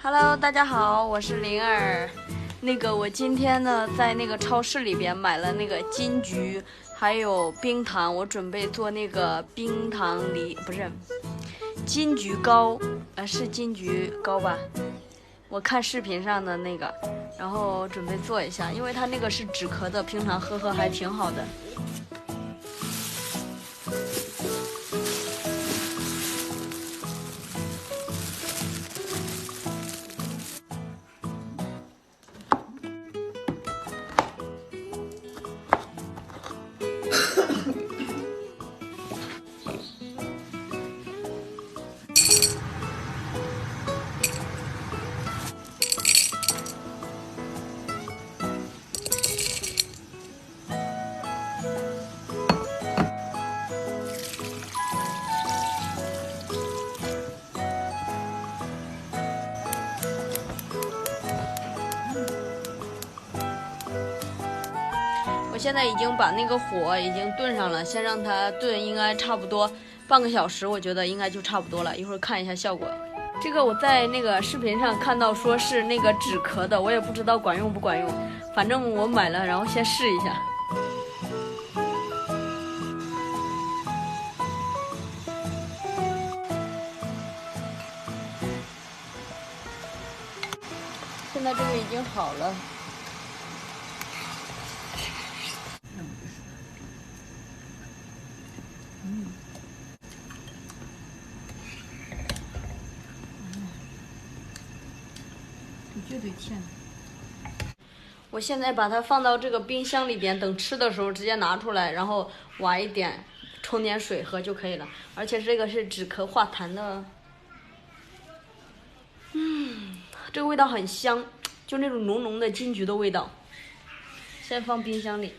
Hello， 大家好，我是灵儿。我今天呢，在那个超市里边买了那个金桔，还有冰糖，我准备做那个冰糖不是金桔糕，是金桔糕吧？我看视频上的那个，然后准备做一下，因为它那个是止咳的，平常喝还挺好的。我现在已经把那个火已经炖上了，先让它炖，应该差不多半个小时，我觉得应该就差不多了。一会儿看一下效果。这个我在那个视频上看到说是那个止咳的，我也不知道管用不管用，反正我买了，然后先试一下。现在这个已经好了。绝对甜。我现在把它放到这个冰箱里边，等吃的时候直接拿出来，然后挖一点，冲点水喝就可以了。而且这个是止咳化痰的，这个味道很香，就那种浓浓的金桔的味道。先放冰箱里。